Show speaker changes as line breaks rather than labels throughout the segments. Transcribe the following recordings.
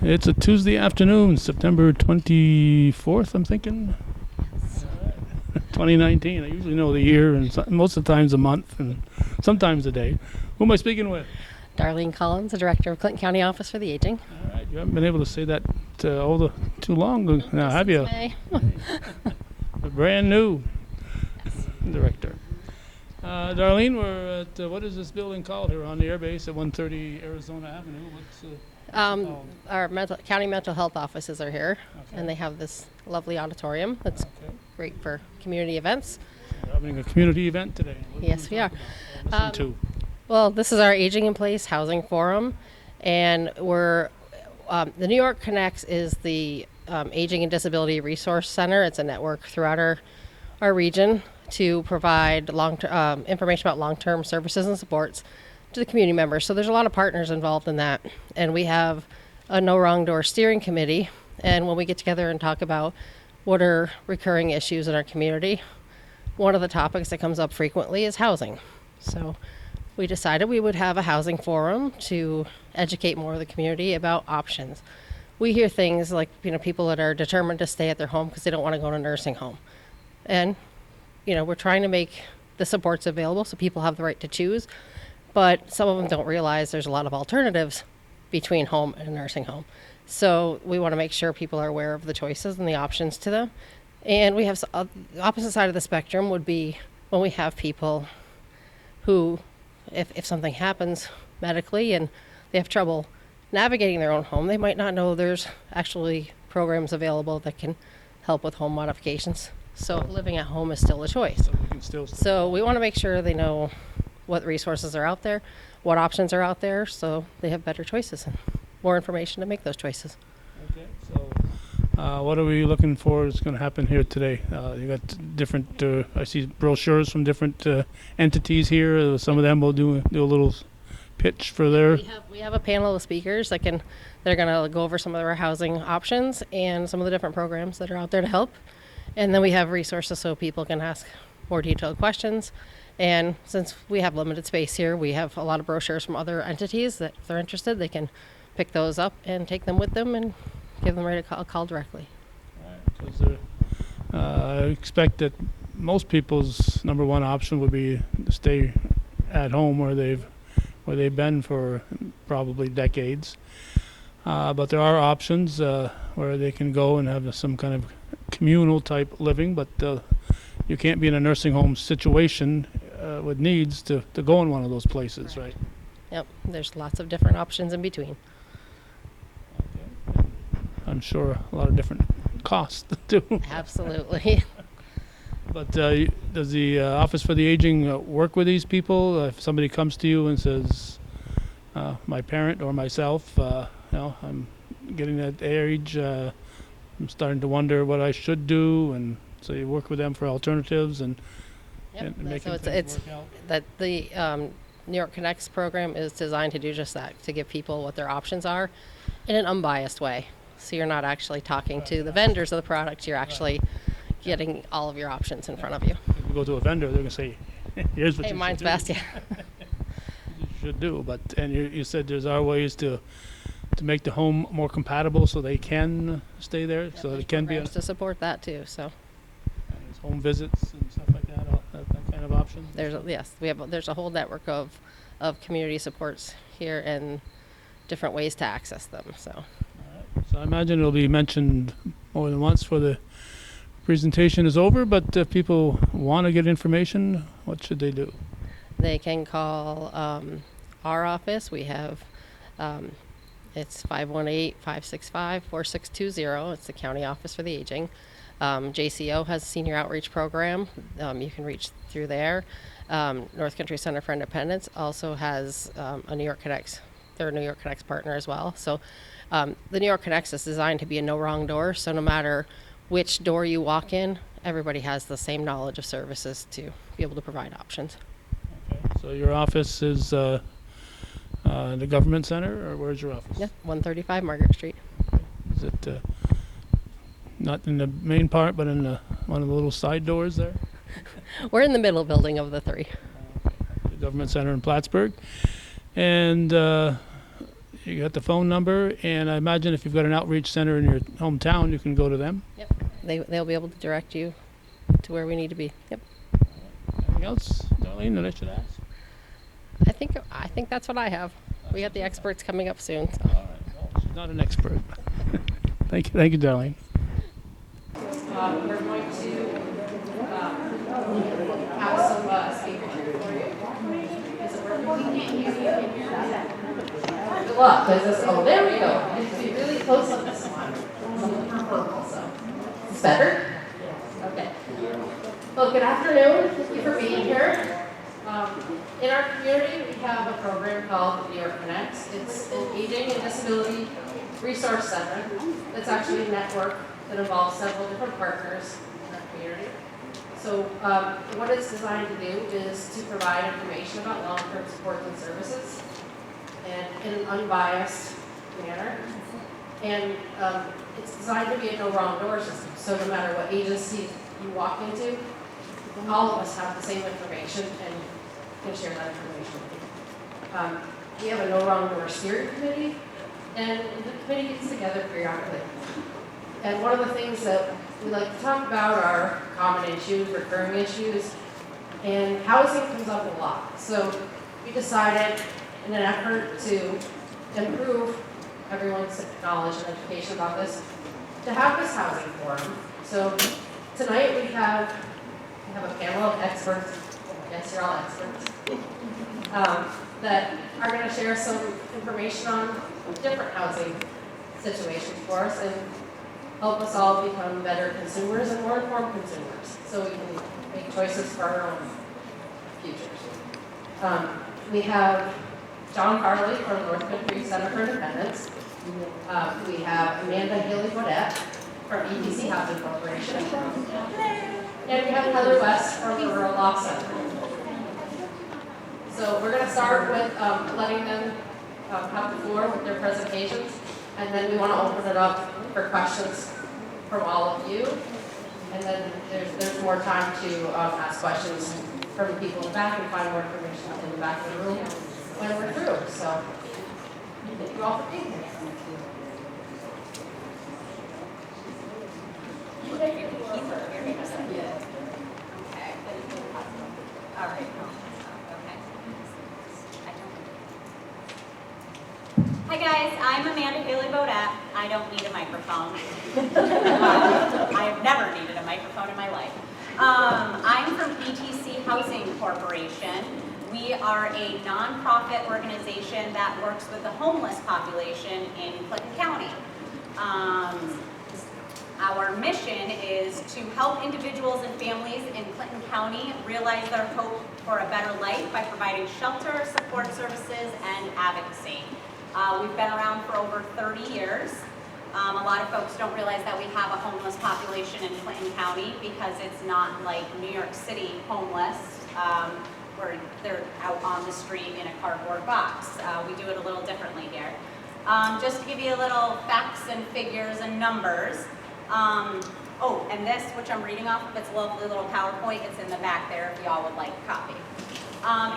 It's a Tuesday afternoon, September 24th, I'm thinking. 2019. I usually know the year and most of the times a month and sometimes a day. Who am I speaking with?
Darlene Collins, the Director of Clinton County Office for the Aging.
All right, you haven't been able to say that too long now, have you?
May.
Brand new director. Darlene, we're at, what is this building called here on the airbase at 130 Arizona Avenue? What's called?
Our county mental health offices are here,
Okay.
and they have this lovely auditorium that's
Okay.
great for community events.
We're having a community event today. What
Yes, we are.
Listen to.
Well, this is our Aging in Place Housing Forum, and we're the New York Connects is the Aging and Disability Resource Center. It's a network throughout our region to provide information about long-term services and supports to the community members. So there's a lot of partners involved in that, and we have a No Wrong Door steering committee. And when we get together and talk about what are recurring issues in our community, one of the topics that comes up frequently is housing. So we decided we would have a housing forum to educate more of the community about options. We hear things like, people that are determined to stay at their home because they don't want to go to a nursing home. And, we're trying to make the supports available so people have the right to choose, but some of them don't realize there's a lot of alternatives between home and nursing home. So we want to make sure people are aware of the choices and the options to them. And we have the opposite side of the spectrum would be when we have people who, if something happens medically and they have trouble navigating their own home, they might not know there's actually programs available that can help with home modifications. So living at home is still a choice.
So we can still
So we want to make sure they know what resources are out there, what options are out there, so they have better choices and more information to make those choices.
Okay, so what are we looking for is going to happen here today? You got different, I see brochures from different entities here. Some of them will do a little pitch for their.
We have a panel of speakers they're going to go over some of our housing options and some of the different programs that are out there to help. And then we have resources so people can ask more detailed questions. And since we have limited space here, we have a lot of brochures from other entities that if they're interested, they can pick those up and take them with them and give them a call directly.
I expect that most people's number one option would be to stay at home where they've been for probably decades. But there are options where they can go and have some kind of communal type living, but you can't be in a nursing home situation with needs to go in one of those places, right?
Yep, there's lots of different options in between.
Okay. I'm sure a lot of different costs too.
Absolutely.
But does the Office for the Aging work with these people? If somebody comes to you and says, my parent or myself, I'm getting that age, I'm starting to wonder what I should do, and so you work with them for alternatives and making
So
things work out.
that the New York Connects program is designed to do just that, to give people what their options are in an unbiased way. So you're not actually talking to the vendors of the product, you're actually getting all of your options in front of you.
If you go to a vendor, they're going to say, here's what
Hey,
you
mine's
should
best,
do.
yeah.
You should do. And you said there's our ways to make the home more compatible so they can stay there, so it can be
Programs to support that too. So
there's home visits and stuff like that, that kind of option.
there's a whole network of community supports here and different ways to access them. So
So I imagine it'll be mentioned more than once for the presentation is over, but if people want to get information, what should they do?
they can call our office. We have it's 518-565-4620. It's the County Office for the Aging. JCO has a senior outreach program. You can reach through there. North Country Center for Independence also has a New York Connects. They're a New York Connects partner as well. So the New York Connects is designed to be a no wrong door. So no matter which door you walk in, everybody has the same knowledge of services to be able to provide options.
Okay. So your office is the government center, or where's your office?
Yeah, 135 Margaret Street.
Is it not in the main part, but in one of the little side doors there?
We're in the middle building of the three.
The government center in Plattsburgh. And you got the phone number, and I imagine if you've got an outreach center in your hometown, you can go to them.
Yep. They'll be able to direct you to where we need to be. Yep.
Anything else, Darlene, that I should ask?
I think that's what I have. We got the experts coming up soon. So.
All right. Well, she's not an expert. Thank you, Darlene.
We're going to have some speakers here for you. Is it working? We can't hear you. Good luck, because this, oh, there we go. You have to be really close on this one. I'm looking for purple, so. Is this better? Okay. Well, good afternoon. Thank you for being here. In our community, we have a program called the New York Connects. It's an aging and disability resource center. It's actually a network that involves several different partners in our community. So what it's designed to do is to provide information about long-term supports and services and in an unbiased manner. And it's designed to be a no wrong door system. So no matter what agency you walk into, all of us have the same information and can share that information with you. We have a no wrong door steering committee, and the committee gets together periodically. And one of the things that we like to talk about are common issues, recurring issues, and housing comes up a lot. So we decided, in an effort to improve everyone's knowledge and education about this, to have this housing forum. So tonight we have a panel of experts. Yes, you're all experts. That are going to share some information on different housing situations for us and help us all become better consumers and more informed consumers so we can make choices for our own futures. We have John Farley from North Country Center for Independence. We have Amanda Haley-Bodette from EPC Housing Corporation. And we have Heather West from the Rural Law Center. So we're going to start with letting them have the floor with their presentations, and then we want to open it up for questions from all of you. And then there's more time to ask questions from the people in the back and find more information in the back of the room when we're through. So thank you all for being here.
All right. Hi guys, I'm Amanda Haley-Bodette. I don't need a microphone. I have never needed a microphone in my life. I'm from ETC Housing Corporation. We are a nonprofit organization that works with the homeless population in Clinton County. Our mission is to help individuals and families in Clinton County realize their hope for a better life by providing shelter, support services, and advocacy. We've been around for over 30 years. A lot of folks don't realize that we have a homeless population in Clinton County because it's not like New York City homeless, where they're out on the street in a cardboard box. We do it a little differently here. Just to give you a little facts and figures and numbers. Oh, and this, which I'm reading off of, it's a lovely little PowerPoint. It's in the back there if y'all would like a copy.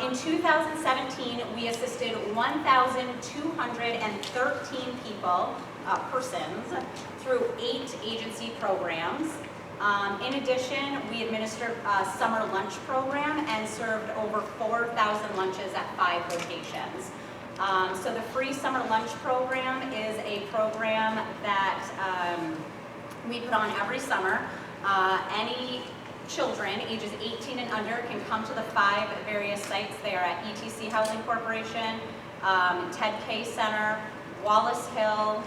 In 2017, we assisted 1,213 people, persons, through 8 agency programs. In addition, we administered a summer lunch program and served over 4,000 lunches at 5 locations. So the free summer lunch program is a program that we put on every summer. Any children ages 18 and under can come to the 5 various sites. They are at ETC Housing Corporation, Ted K Center, Wallace Hill,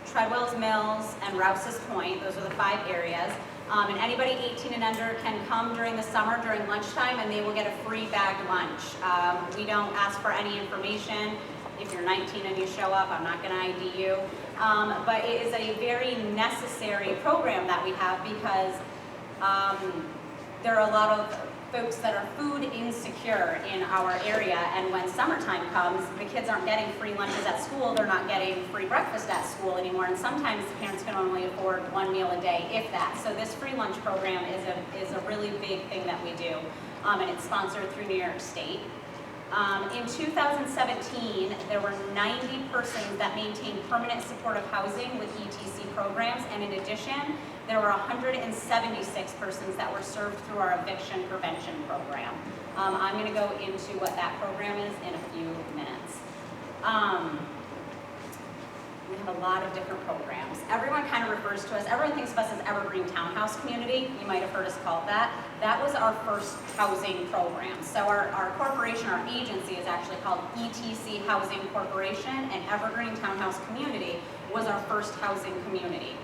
Treadwell's Mills, and Rouse's Point. Those are the 5 areas. And anybody 18 and under can come during the summer during lunchtime and they will get a free bagged lunch. We don't ask for any information. If you're 19 and you show up, I'm not going to ID you. But it is a very necessary program that we have because there are a lot of folks that are food insecure in our area, and when summertime comes, the kids aren't getting free lunches at school, they're not getting free breakfast at school anymore, and sometimes the parents can only afford 1 meal a day, if that. So this free lunch program is a really big thing that we do, and it's sponsored through New York State. In 2017, there were 90 persons that maintained permanent supportive housing with ETC programs, and in addition, there were 176 persons that were served through our eviction prevention program. I'm going to go into what that program is in a few minutes. We have a lot of different programs. Everyone kind of refers to us, everyone thinks of us as Evergreen Townhouse Community. You might have heard us called that. That was our first housing program. So our corporation, our agency is actually called ETC Housing Corporation, and Evergreen Townhouse Community was our first housing community.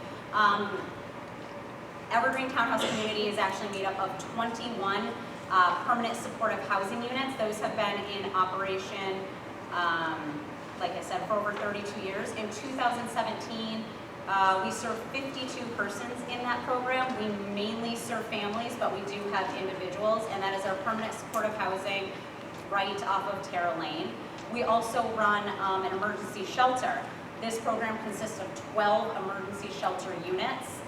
Evergreen Townhouse Community is actually made up of 21 permanent supportive housing units. Those have been in operation, like I said, for over 32 years. In 2017, we serve 52 persons in that program. We mainly serve families, but we do have individuals, and that is our permanent supportive housing right off of Terra Lane. We also run an emergency shelter. This program consists of 12 emergency shelter units.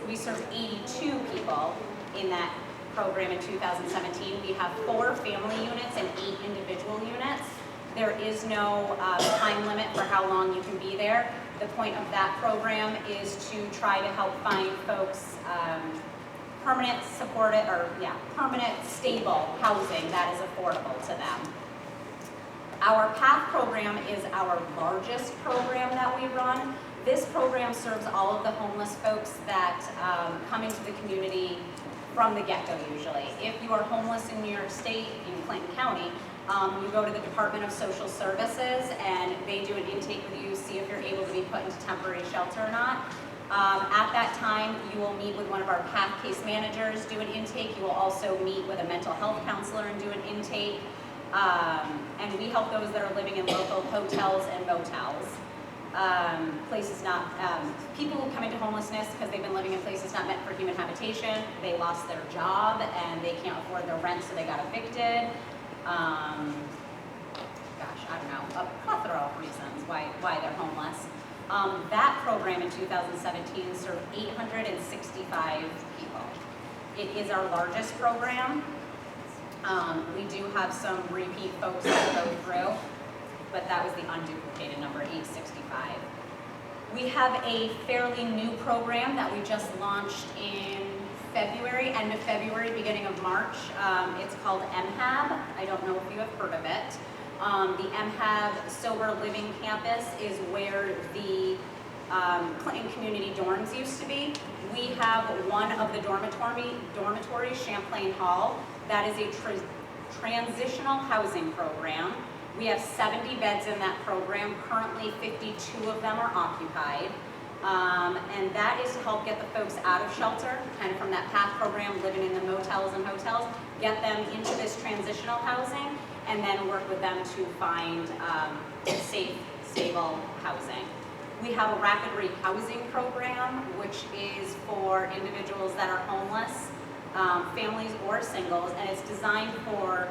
We serve 82 people in that program in 2017. We have 4 family units and 8 individual units. There is no time limit for how long you can be there. The point of that program is to try to help find folks permanent stable housing that is affordable to them. Our PATH program is our largest program that we run. This program serves all of the homeless folks that come into the community from the get-go usually. If you are homeless in New York State, in Clinton County, you go to the Department of Social Services and they do an intake with you, see if you're able to be put into temporary shelter or not. At that time, you will meet with one of our PATH case managers, do an intake. You will also meet with a mental health counselor and do an intake. And we help those that are living in local hotels and motels. People who come into homelessness because they've been living in places not meant for human habitation, they lost their job and they can't afford their rent, so they got evicted. I don't know, a plethora of reasons why they're homeless. That program in 2017 served 865 people. It is our largest program. We do have some repeat folks that go through, but that was the unduplicated number, 865. We have a fairly new program that we just launched in February, end of February, beginning of March. It's called MHAB. I don't know if you have heard of it. The MHAB Sober Living Campus is where the Clinton Community Dorms used to be. We have one of the dormitories, Champlain Hall. That is a transitional housing program. We have 70 beds in that program. Currently, 52 of them are occupied. And that is to help get the folks out of shelter, kind of from that PATH program, living in the motels and hotels, get them into this transitional housing, and then work with them to find safe, stable housing. We have a rapid rehousing program, which is for individuals that are homeless, families or singles, and it's designed for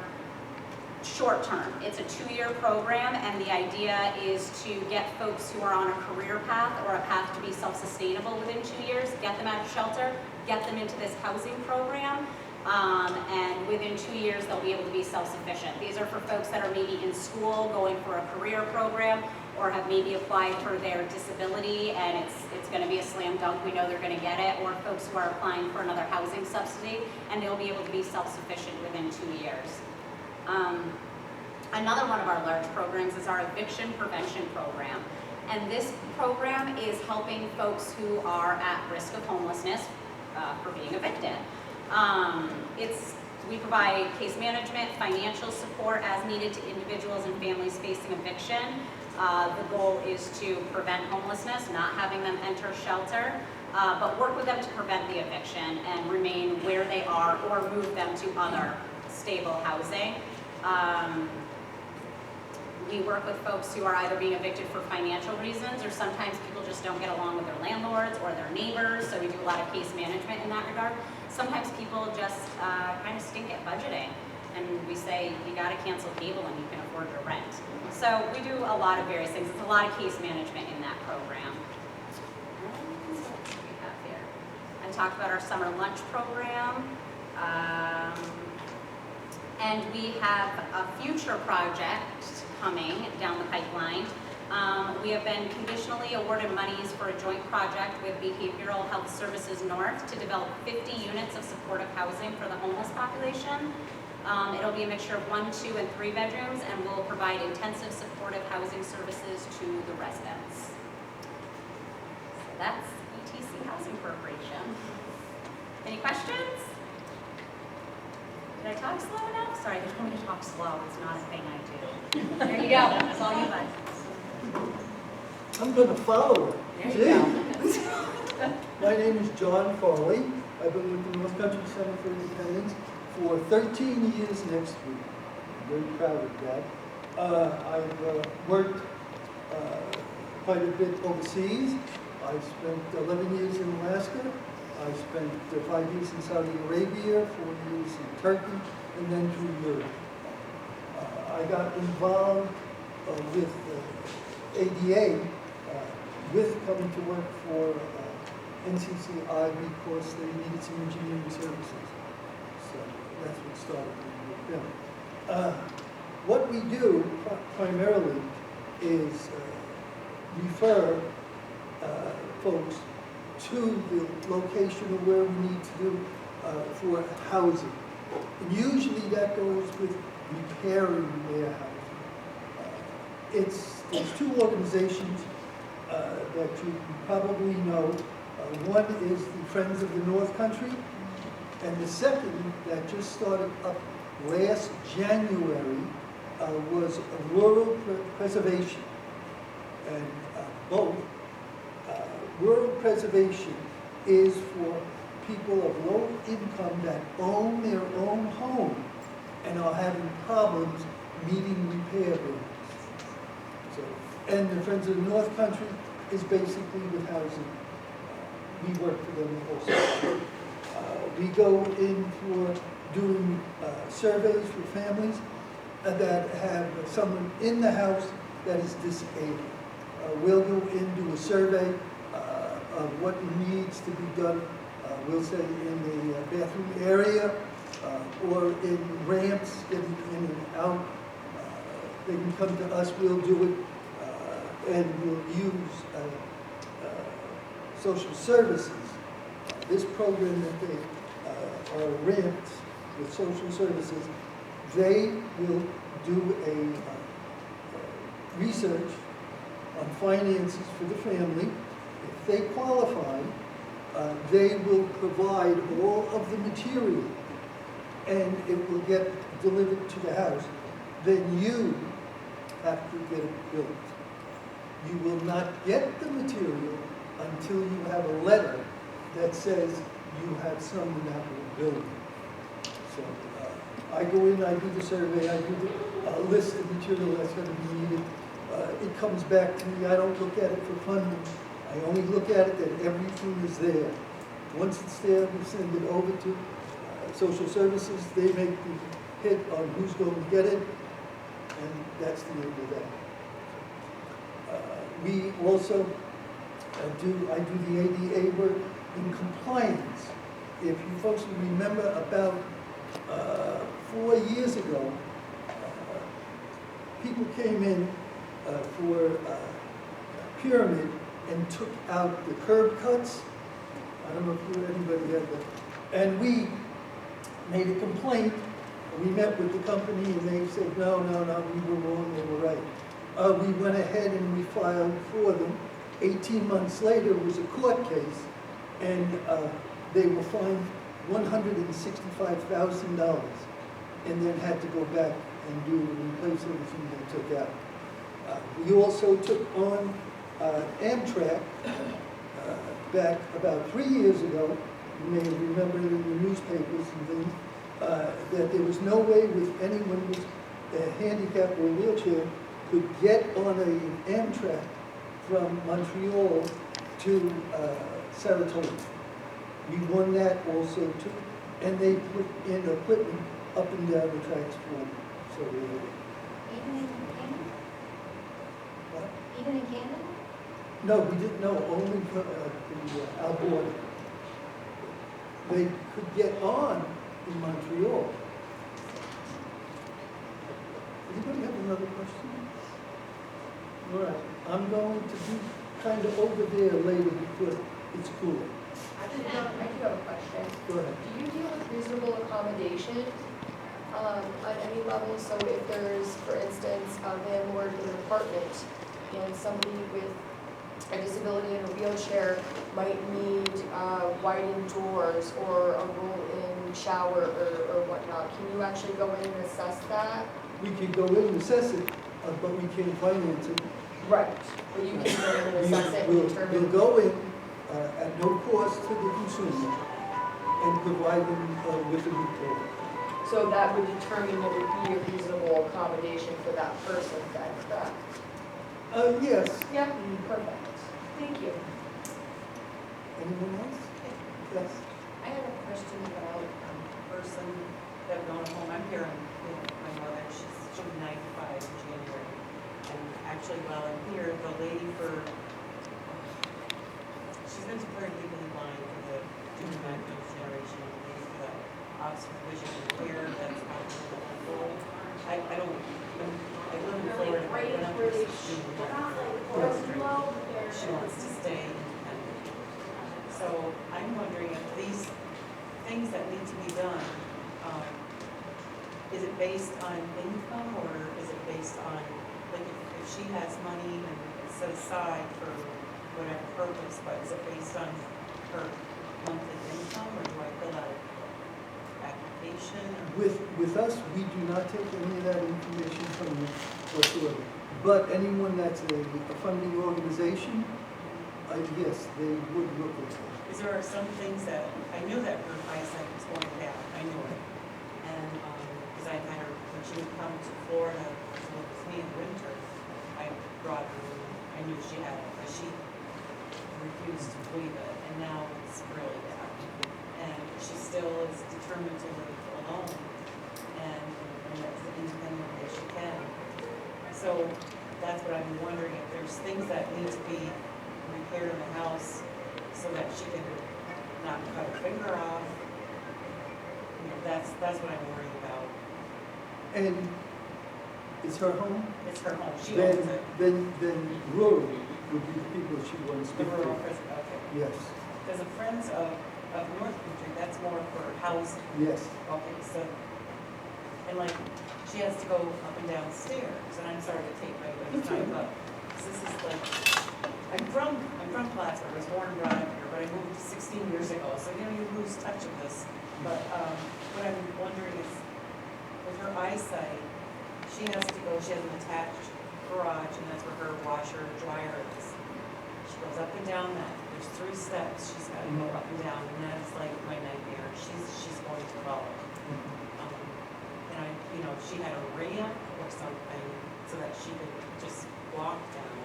short term. It's a 2-year program, and the idea is to get folks who are on a career path or a path to be self-sustainable within 2 years, get them out of shelter, get them into this housing program, and within 2 years they'll be able to be self-sufficient. These are for folks that are maybe in school going for a career program, or have maybe applied for their disability and it's going to be a slam dunk, we know they're going to get it, or folks who are applying for another housing subsidy and they'll be able to be self-sufficient within 2 years. Another one of our large programs is our eviction prevention program. And this program is helping folks who are at risk of homelessness for being evicted. We provide case management, financial support as needed to individuals and families facing eviction. The goal is to prevent homelessness, not having them enter shelter, but work with them to prevent the eviction and remain where they are or move them to other stable housing. We work with folks who are either being evicted for financial reasons, or sometimes people just don't get along with their landlords or their neighbors, so we do a lot of case management in that regard. Sometimes people just kind of stink at budgeting, and we say, you gotta cancel cable and you can afford your rent. So we do a lot of various things. It's a lot of case management in that program. What do we have here? I talked about our summer lunch program. And we have a future project coming down the pipeline. We have been conditionally awarded monies for a joint project with Behavioral Health Services North to develop 50 units of supportive housing for the homeless population. It'll be a mixture of 1, 2, and 3 bedrooms, and will provide intensive supportive housing services to the residents. So that's ETC Housing Corporation. Any questions? Did I talk slow enough? Sorry, they told me to talk slow. It's not a thing I do. There you go. That's all you bud.
I'm going to follow it.
There you go.
My name is John Farley. I've been with the North Country Center for Independence for 13 years next week. I'm very proud of that. I've worked quite a bit overseas. I spent 11 years in Alaska. I spent 5 years in Saudi Arabia, 4 years in Turkey, and then through Europe. I got involved with ADA with coming to work for NCCI because they needed some engineering services. So that's what started me with them. What we do primarily is refer folks to the location of where we need to do for housing. And usually that goes with repairing their housing. There's 2 organizations that you probably know. One is the Friends of the North Country, and the second that just started up last January was Rural Preservation. And both rural preservation is for people of low income that own their own home and are having problems meeting repair bills. And the Friends of the North Country is basically with housing. We work for them also. We go in for doing surveys for families that have someone in the house that is disabled. We'll go in, do a survey of what needs to be done, we'll say in the bathroom area or in ramps, getting in and out. They can come to us, we'll do it. And we'll use social services. This program that they are ramped with social services, they will do a research on finances for the family. If they qualify, they will provide all of the material and it will get delivered to the house. Then you have to get it built. You will not get the material until you have a letter that says you have someone that will build it. So I go in, I do the survey, I do the list of material that's going to be needed. It comes back to me. I don't look at it for funding. I only look at it that everything is there. Once it's there, we send it over to social services. They make the hit on who's going to get it, and that's the end of that. We also I do the ADA work in compliance. If you folks remember, about 4 years ago, people came in for Pyramid and took out the curb cuts. I don't know if anybody had that. And we made a complaint. We met with the company and they said, no, we were wrong, they were right. We went ahead and we filed for them. 18 months later, it was a court case, and they were fined $165,000, and then had to go back and replace everything they took out. We also took on Amtrak back about 3 years ago. You may remember it in the newspapers and things, that there was no way with anyone with a handicap or a wheelchair could get on an Amtrak from Montreal to Saratoga. We won that also too, and they put in equipment up and down the tracks for them. So
Even in Canada?
what?
Even in Canada?
No, we didn't know, only for our border. They could get on in Montreal. any other questions? All right, I'm going to be kind of over there later because it's cooler.
I do have a question.
Go ahead.
Do you deal with reasonable accommodation at any level? So if there's, for instance, a landlord in an apartment and somebody with a disability in a wheelchair might need widened doors or a roll-in shower or whatnot, can you actually go in and assess that?
We can go in and assess it, but we can't finance it.
Right. But you can go in and assess it and
We'll
determine.
go in at no cost to the consumer and provide them with a report.
So that would determine what would be a reasonable accommodation for that person then, correct?
Yes.
Yeah, perfect. Thank you.
Anyone else? Yes.
I have a question about a person that we own a home. I'm here with my mother. She'll be 95 in January. And actually, while I'm here, the lady she's been declared legally blind for the juvenile generation, the lady for the Oxford Vision and Care, that's not in the whole. I live in Florida, but when I'm she wants to stay independent. So I'm wondering if these things that need to be done, is it based on income or is it based on, like if she has money and it's set aside for whatever purpose, but is it based on her monthly income or do I fill out an application?
With us, we do not take any of that information from you whatsoever. But anyone that's a funding organization, yes, they would look at that.
Because there are some things that, I knew that her eyesight was going down, I knew it. And, because I had her, when she would come to Florida to live with me in the winter, I brought her, I knew she had it, but she refused to believe it, and now it's really bad. And she still is determined to live alone, and as independent as she can. So that's what I'm wondering, if there's things that need to be repaired in the house so that she can not cut her finger off. You know, that's what I'm worried about.
And it's her home?
It's her home, she
Then,
owns it.
then rural would be the people she wants to
The
speak
rural
to.
prison, okay.
Yes,
Because the Friends of North Country, that's more for housing.
yes.
Okay, so, and like, she has to go up and down stairs, and I'm sorry to take everybody's time, but this is like, I'm from Plattsburgh, I was born and brought up here, but I moved 16 years ago, so you know, you lose touch of this. But what I'm wondering is, with her eyesight, she has an attached garage, and that's where her washer, dryer is. She goes up and down that, there's 3 steps she's got to go up and down, and that's like my nightmare, she's going to fall. And she had a ramp or something so that she could just walk down.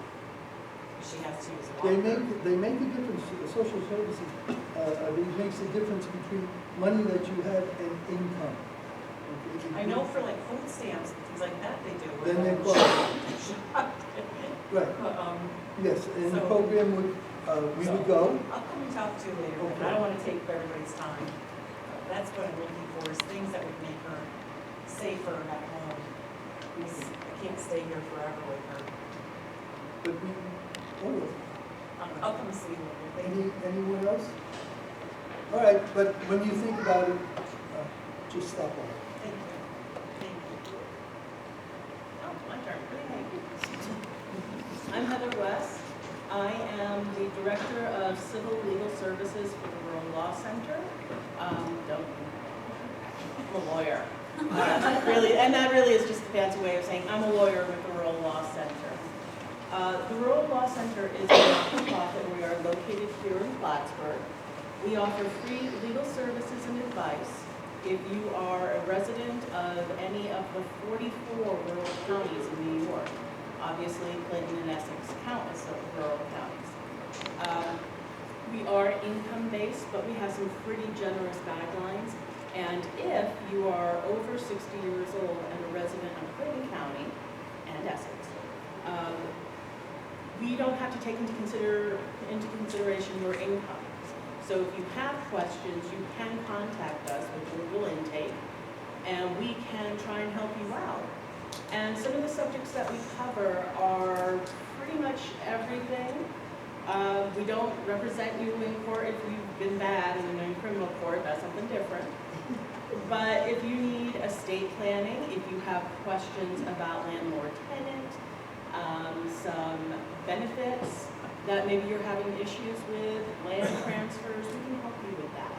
She has to use a walker.
They make a difference, social services, it makes a difference between money that you have and income. Okay?
I know for like food stamps and things like that they do.
Then they
But,
Right, yes, and the
So-
program would, we would go.
I'll come and talk to you later, but I don't want to take everybody's time. That's what I'm looking for, is things that would make her safer at home. Because I can't stay here forever with her.
But we, oh,
I'll come see you later.
anyone else? All right, but when you think about it, just stop on.
Thank you. Thank you. Oh, my turn.
I'm Heather West. I am the Director of Civil Legal Services for the Rural Law Center. I'm a lawyer. Really, and that really is just a fancy way of saying I'm a lawyer with the Rural Law Center. The Rural Law Center is a not-for-profit. We are located here in Plattsburgh. We offer free legal services and advice if you are a resident of any of the 44 rural counties in New York. Obviously, Clinton and Essex count as rural counties. We are income-based, but we have some pretty generous guidelines. And if you are over 60 years old and a resident of Clinton County and Essex, we don't have to take into consideration your income. So if you have questions, you can contact us with Google intake, and we can try and help you out. And some of the subjects that we cover are pretty much everything. We don't represent you in court if you've been bad in criminal court, that's something different. But if you need estate planning, if you have questions about landlord-tenant, some benefits that maybe you're having issues with, land transfers, we can help you with that.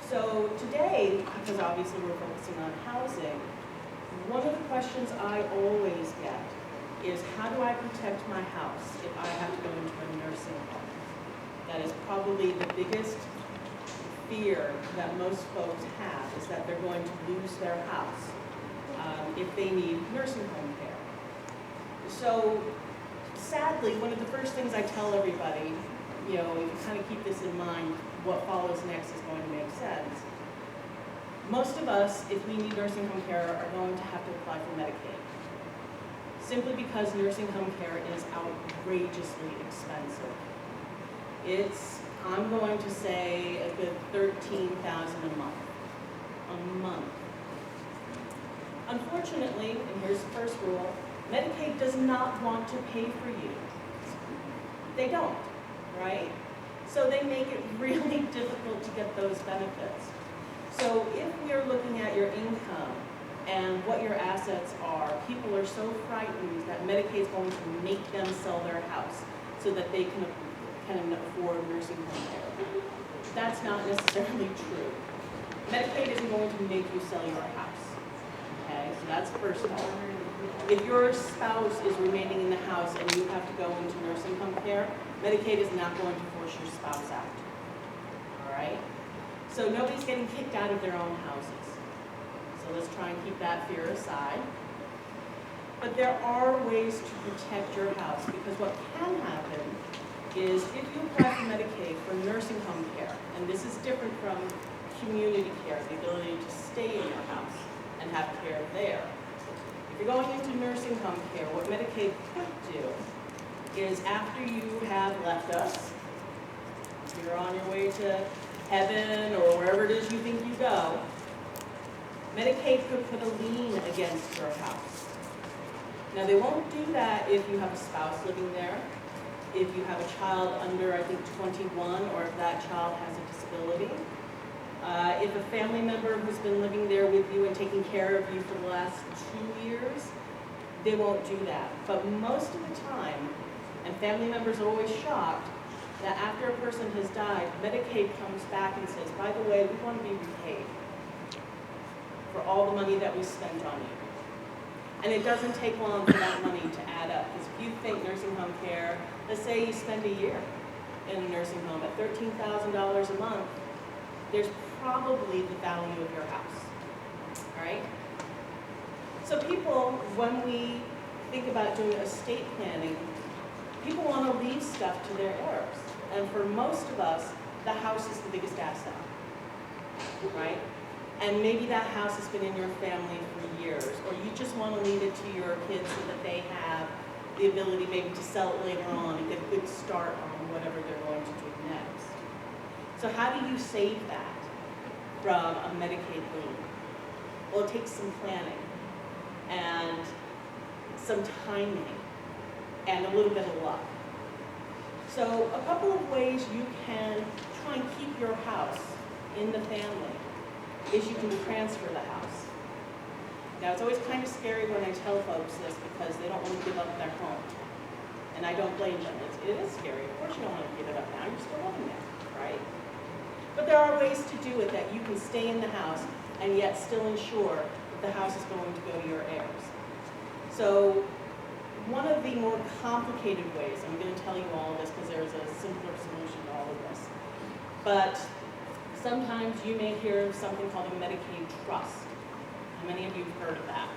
So today, because obviously we're focusing on housing, one of the questions I always get is how do I protect my house if I have to go into a nursing home? That is probably the biggest fear that most folks have, is that they're going to lose their house if they need nursing home care. So sadly, one of the first things I tell everybody, you know, if you kind of keep this in mind, what follows next is going to make sense. Most of us, if we need nursing home care, are going to have to apply for Medicaid. Simply because nursing home care is outrageously expensive. It's, I'm going to say, a good $13,000 a month. A month. Unfortunately, and here's the first rule, Medicaid does not want to pay for you. They don't, right? So they make it really difficult to get those benefits. So if we are looking at your income and what your assets are, people are so frightened that Medicaid is going to make them sell their house so that they can afford nursing home care. That's not necessarily true. Medicaid isn't going to make you sell your house. Okay, so that's first of all. If your spouse is remaining in the house and you have to go into nursing home care, Medicaid is not going to force your spouse out. All right? So nobody's getting kicked out of their own houses. So let's try and keep that fear aside. But there are ways to protect your house, because what can happen is if you apply for Medicaid for nursing home care, and this is different from community care, the ability to stay in your house and have care there. If you're going into nursing home care, what Medicaid could do is after you have left us, if you're on your way to heaven or wherever it is you think you go, Medicaid could put a lien against your house. Now they won't do that if you have a spouse living there, if you have a child under, I think, 21, or if that child has a disability. If a family member who's been living there with you and taking care of you for the last 2 years, they won't do that. But most of the time, and family members are always shocked, that after a person has died, Medicaid comes back and says, by the way, we want to be repaid for all the money that we spent on you. And it doesn't take long for that money to add up. Because if you think nursing home care, let's say you spend a year in a nursing home at $13,000 a month, there's probably the value of your house, all right? So people, when we think about doing estate planning, people want to leave stuff to their heirs. And for most of us, the house is the biggest asset, right? And maybe that house has been in your family for years, or you just want to leave it to your kids so that they have the ability maybe to sell it later on and get a good start on whatever they're going to do next. So how do you save that from a Medicaid lien? Well, it takes some planning and some timing and a little bit of luck. So a couple of ways you can try and keep your house in the family is you can transfer the house. Now, it's always kind of scary when I tell folks this because they don't want to give up their home. And I don't blame them. It is scary. Of course you don't want to give it up now. You're still living there, right? But there are ways to do it that you can stay in the house and yet still ensure that the house is going to go to your heirs. So one of the more complicated ways, I'm going to tell you all this because there's a simpler solution to all of this, but sometimes you may hear of something called a Medicaid trust. How many of you have heard of that?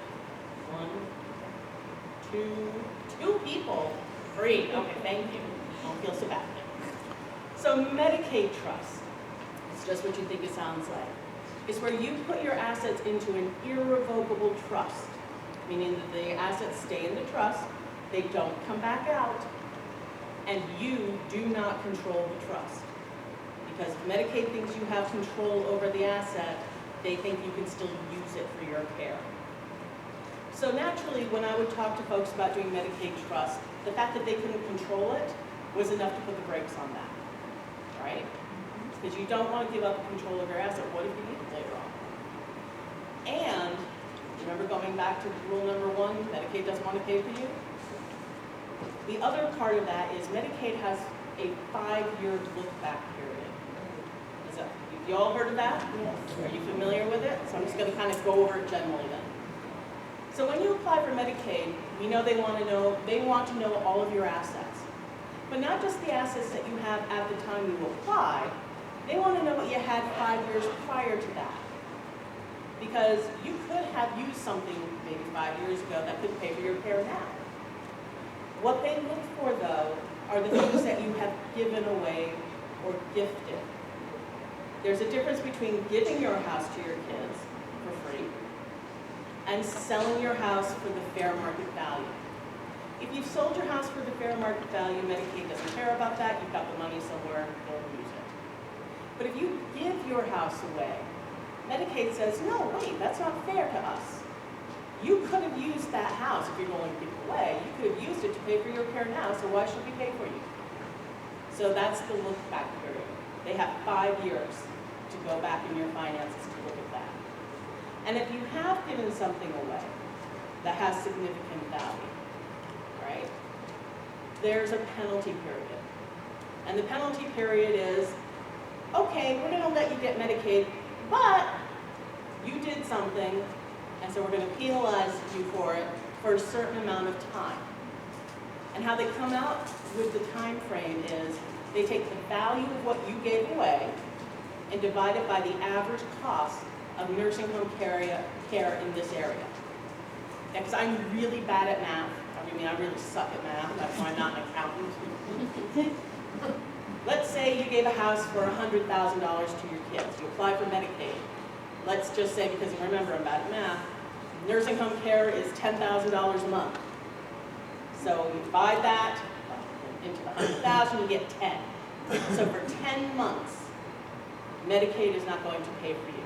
1, 2 people. 3. Okay, thank you. Don't feel so bad. So Medicaid trust, it's just what you think it sounds like. It's where you put your assets into an irrevocable trust, meaning that the assets stay in the trust, they don't come back out, and you do not control the trust. Because if Medicaid thinks you have control over the asset, they think you can still use it for your care. So naturally, when I would talk to folks about doing Medicaid trust, the fact that they couldn't control it was enough to put the brakes on that, right? Because you don't want to give up control of your asset. What if you need it later on? And remember going back to rule number 1, Medicaid doesn't want to pay for you? The other part of that is Medicaid has a 5-year look-back period. Is that, you all heard of that?
Yes.
Are you familiar with it? So I'm just going to kind of go over it generally then. So when you apply for Medicaid, we know they want to know all of your assets. But not just the assets that you have at the time you apply, they want to know what you had 5 years prior to that. Because you could have used something maybe 5 years ago that could pay for your repair now. What they look for, though, are the things that you have given away or gifted. There's a difference between giving your house to your kids for free and selling your house for the fair market value. If you've sold your house for the fair market value, Medicaid doesn't care about that. You've got the money somewhere, they'll use it. But if you give your house away, Medicaid says, no, wait, that's not fair to us. You could have used that house, if you're going to give it away, you could have used it to pay for your repair now, so why should we pay for you? So that's the look back period. They have 5 years to go back in your finances to look at that. And if you have given something away that has significant value, right, there's a penalty period. And the penalty period is, okay, we're gonna let you get Medicaid, but you did something, and so we're going to penalize you for it for a certain amount of time. And how they come out with the time frame is they take the value of what you gave away and divide it by the average cost of nursing home care in this area. Because I'm really bad at math. I mean, I really suck at math. That's why I'm not an accountant. Let's say you gave a house for $100,000 to your kids. You apply for Medicaid. Let's just say, because you remember I'm bad at math, nursing home care is $10,000 a month. So you divide that into the 100,000, you get 10. So for 10 months, Medicaid is not going to pay for you.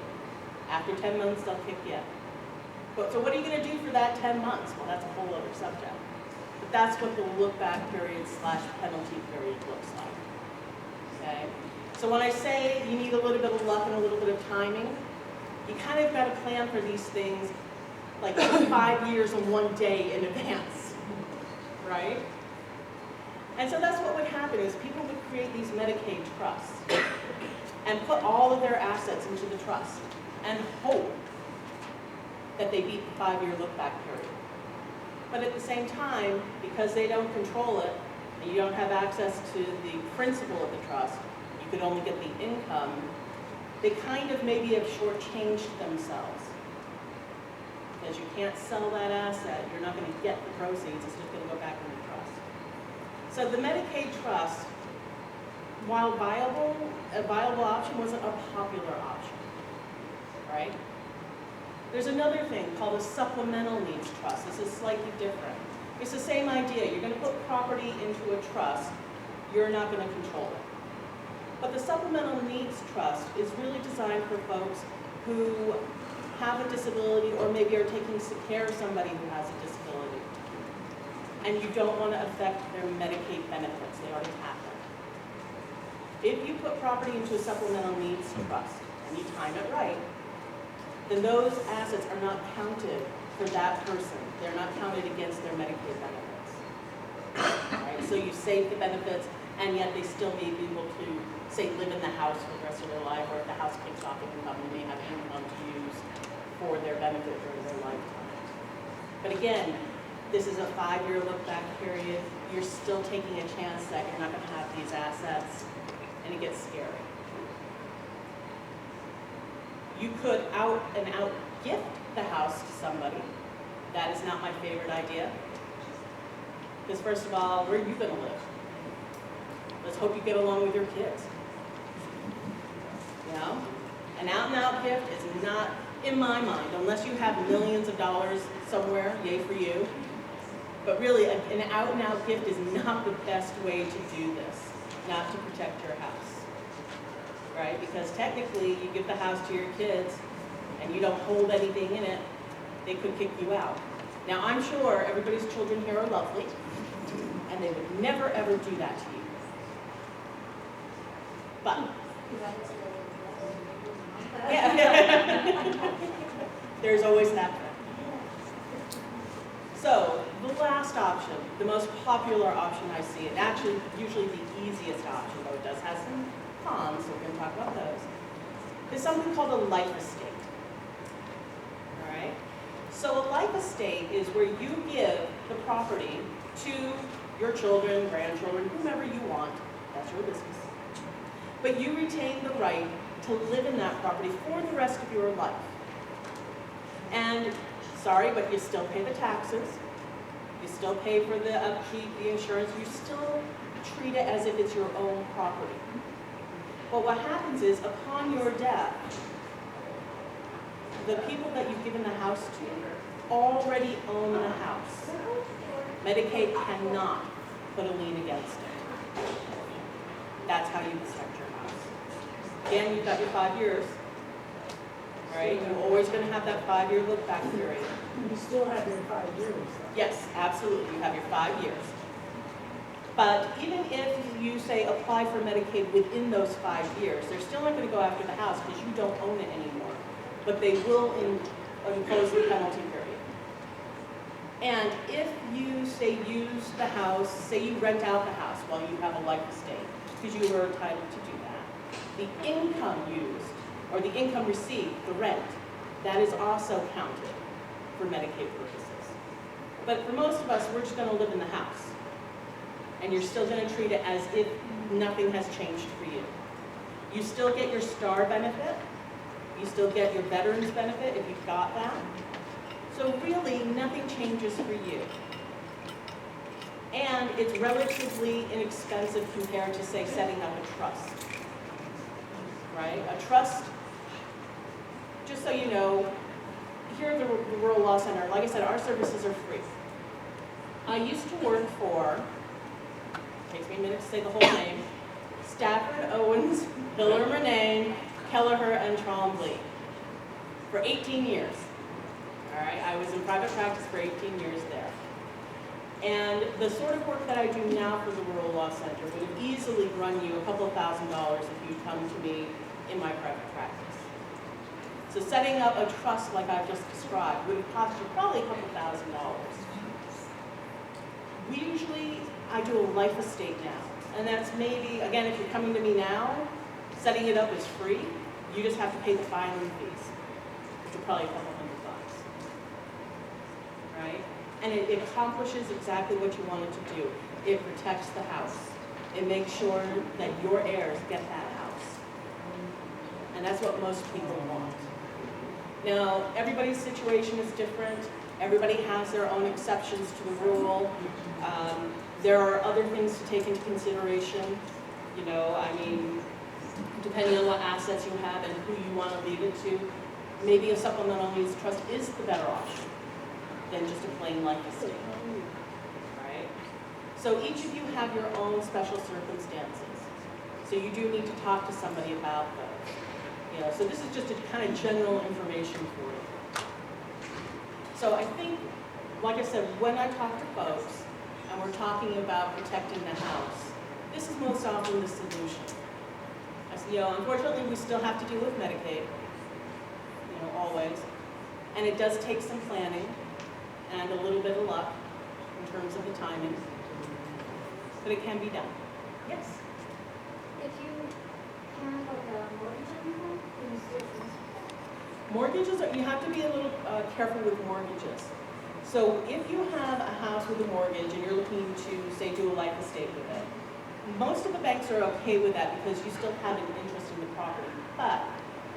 After 10 months, they'll kick you in. So what are you going to do for that 10 months? Well, that's a whole other subject. But that's what the look-back period / penalty period looks like. Okay? So when I say you need a little bit of luck and a little bit of timing, you kind of got to plan for these things like 5 years and 1 day in advance, right? And so that's what would happen is people would create these Medicaid trusts and put all of their assets into the trust and hope that they beat the 5-year look-back period. But at the same time, because they don't control it, and you don't have access to the principal of the trust, you could only get the income, they kind of maybe have shortchanged themselves. Because you can't sell that asset, you're not going to get the proceeds, it's just going to go back in the trust. So the Medicaid trust, while a viable option, wasn't a popular option, right? There's another thing called a supplemental needs trust. This is slightly different. It's the same idea. You're going to put property into a trust. You're not going to control it. But the supplemental needs trust is really designed for folks who have a disability or maybe are taking care of somebody who has a disability. And you don't want to affect their Medicaid benefits. They already have them. If you put property into a supplemental needs trust and you time it right, then those assets are not counted for that person. They're not counted against their Medicaid benefits. Right? So you save the benefits, and yet they still may be able to, say, live in the house for the rest of their life, or if the house kicks off income, they may have income to use for their benefit during their lifetime. But again, this is a 5-year look-back period. You're still taking a chance that you're not going to have these assets, and it gets scary. You could out gift the house to somebody. That is not my favorite idea. Because first of all, where are you going to live? Let's hope you get along with your kids. You know? An out-and-out gift is not, in my mind, unless you have millions of dollars somewhere, yay for you. But really, an out-and-out gift is not the best way to do this, not to protect your house. Right? Because technically, you give the house to your kids and you don't hold anything in it, they could kick you out. Now, I'm sure everybody's children here are lovely, and they would never, ever do that to you. But, yeah. There's always that. So, the last option, the most popular option I see, and actually usually the easiest option, though it does have some cons, so we're going to talk about those, is something called a life estate. All right? So a life estate is where you give the property to your children, grandchildren, whomever you want. That's your business. But you retain the right to live in that property for the rest of your life. And, sorry, but you still pay the taxes. You still pay for the upkeep, the insurance. You still treat it as if it's your own property. But what happens is, upon your death, the people that you've given the house to already own the house. Medicaid cannot put a lien against it. That's how you protect your house. Again, you've got your 5 years, right? You're always going to have that 5-year look-back period.
You still have your 5 years, though.
Yes, absolutely. You have your 5 years. But even if you say apply for Medicaid within those 5 years, they're still not going to go after the house because you don't own it anymore. But they will impose the penalty period. And if you say use the house, say you rent out the house while you have a life estate, because you were entitled to do that, the income used, or the income received, the rent, that is also counted for Medicaid purposes. But for most of us, we're just going to live in the house. And you're still going to treat it as if nothing has changed for you. You still get your STAR benefit. You still get your veterans benefit if you've got that. So really, nothing changes for you. And it's relatively inexpensive compared to, say, setting up a trust. Right? A trust, just so you know, here at the Rural Law Center, like I said, our services are free. I used to work for, takes me a minute to say the whole name, Stafford, Owens, Hiller, Murnane, Kelleher, and Trombley for 18 years. All right, I was in private practice for 18 years there. And the sort of work that I do now for the Rural Law Center would have easily run you a couple of $1,000s if you'd come to me in my private practice. So setting up a trust like I've just described would have cost you probably a couple of $1,000s. I do a life estate now. And that's maybe, again, if you're coming to me now, setting it up is free. You just have to pay the filing fees, which are probably a couple $100. Right? And it accomplishes exactly what you want it to do. It protects the house. It makes sure that your heirs get that house. And that's what most people want. Now, everybody's situation is different. Everybody has their own exceptions to the rule. There are other things to take into consideration. You know, I mean, depending on what assets you have and who you want to leave it to, maybe a supplemental needs trust is the better option than just a plain life estate. Right? So each of you have your own special circumstances. So you do need to talk to somebody about those. You know, so this is just a kind of general information for you. So I think, like I said, when I talk to folks and we're talking about protecting the house, this is most often the solution. You know, unfortunately, we still have to deal with Medicaid, you know, always. And it does take some planning and a little bit of luck in terms of the timing. But it can be done. Yes?
If you have like a mortgage on your home, can you still use
Mortgages, you have to be a little careful with mortgages. So if you have a house with a mortgage and you're looking to, say, do a life estate with it, most of the banks are okay with that because you still have an interest in the property. But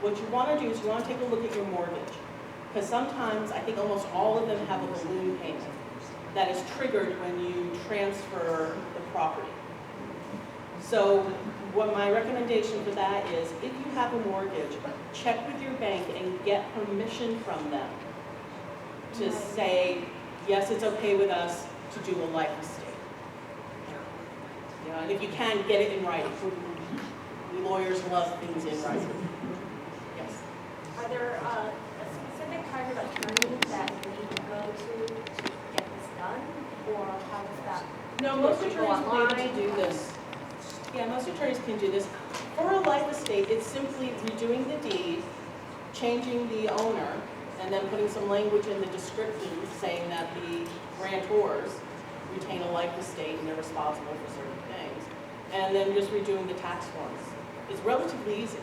what you want to do is you want to take a look at your mortgage. Because sometimes, I think almost all of them have a balloon payment that is triggered when you transfer the property. So what my recommendation for that is, if you have a mortgage, check with your bank and get permission from them to say, yes, it's okay with us to do a life estate. Yeah, and if you can, get it in writing. Lawyers love things in writing. Yes?
Are there a specific kind of attorney that you need to go to
No, most
You go
attorneys will be able to
online.
do this. Yeah, most attorneys can do this. For a life estate, it's simply redoing the deed, changing the owner, and then putting some language in the description saying that the grantors retain a life estate and they're responsible for certain things. And then just redoing the tax forms. It's relatively easy.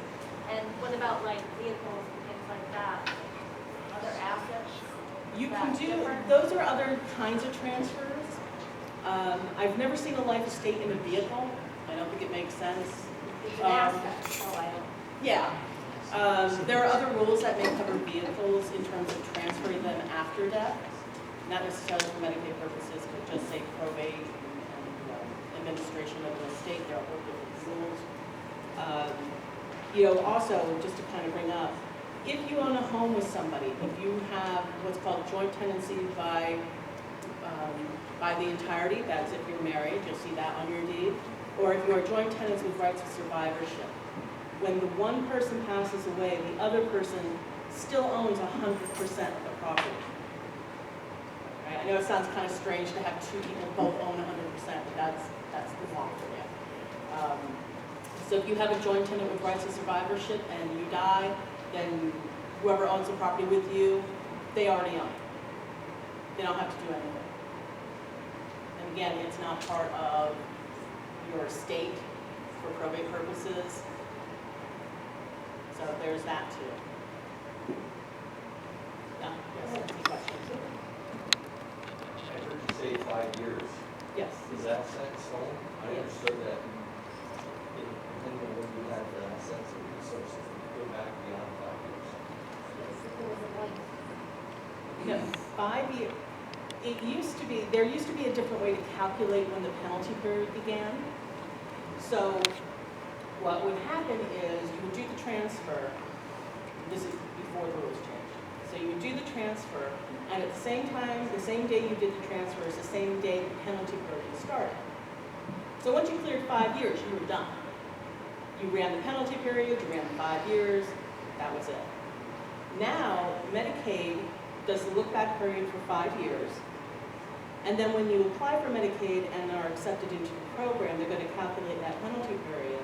And what about like vehicles and things like that? Other assets?
You can
That's
do,
different?
those are other kinds of transfers. I've never seen a life estate in a vehicle. I don't think it makes sense.
It's an asset, so I don't.
Yeah. There are other rules that may cover vehicles in terms of transferring them after death. Not necessarily for Medicaid purposes, but just say probate and administration of the estate. There are different rules. Also, just to kind of bring up, if you own a home with somebody, if you have what's called joint tenancy by the entirety, that's if you're married, you'll see that on your deed, or if you are joint tenants with rights of survivorship. When the one person passes away, the other person still owns 100% of the property. Right? I know it sounds kind of strange to have two people both own 100%, but that's the law for you. So if you have a joint tenant with rights of survivorship and you die, then whoever owns the property with you, they already own it. They don't have to do anything. And again, it's not part of your estate for probate purposes. So there's that too. Yeah, yes, any questions?
I heard you say 5 years.
Yes.
Is that set in stone? I
Yes.
understood that depending on what you had for assets and resources, you could go back beyond 5 years.
No, 5 years. It used to be, there used to be a different way to calculate when the penalty period began. So what would happen is you would do the transfer, this is before the rules changed. So you would do the transfer, and at the same time, the same day you did the transfer is the same day the penalty period started. So once you cleared 5 years, you were done. You ran the penalty period, you ran the 5 years, that was it. Now, Medicaid does the look-back period for 5 years, and then when you apply for Medicaid and are accepted into the program, they're going to calculate that penalty period.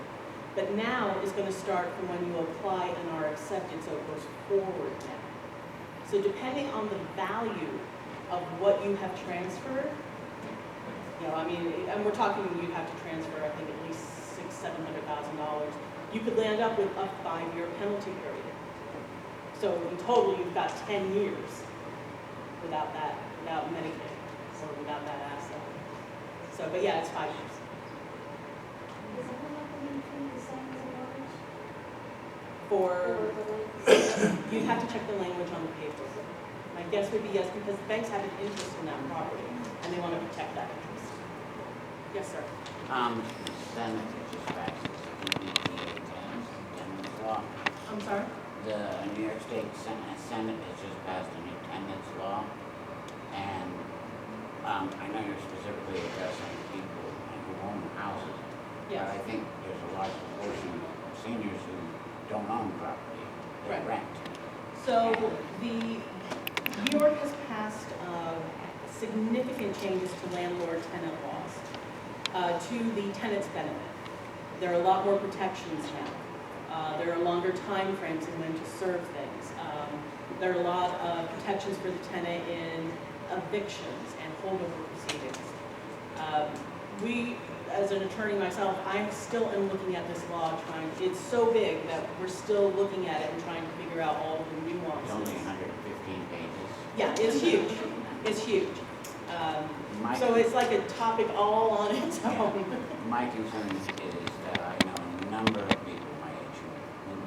But now is going to start from when you apply and are accepted, so it goes forward now. So depending on the value of what you have transferred, and we're talking you'd have to transfer, I think, at least $600,000-700,000. You could land up with a 5-year penalty period. So in total, you've got 10 years without Medicaid, or without that asset. So, but yeah, it's 5 years.
Is everyone going to the same as a mortgage?
For,
Or the length?
you'd have to check the language on the paper. My guess would be yes, because banks have an interest in that property, and they want to protect that interest. Yes, sir.
Senate just passed this PPP tenants law.
I'm sorry?
The New York State Senate has just passed a new tenants law, and I know you're specifically addressing people who own houses,
Yes.
but I think there's a large proportion of seniors who don't own property, they
Right.
rent.
So New York has passed significant changes to landlord-tenant laws to the tenant's benefit. There are a lot more protections now. There are longer time frames in when to serve things. There are a lot of protections for the tenant in evictions and holdover proceedings. As an attorney myself, I still am looking at this law it's so big that we're still looking at it and trying to figure out all of the nuances.
It's only 115 pages.
Yeah, it's huge. It's huge. So it's like a topic all on its own.
My concern is that I know a number of people my age who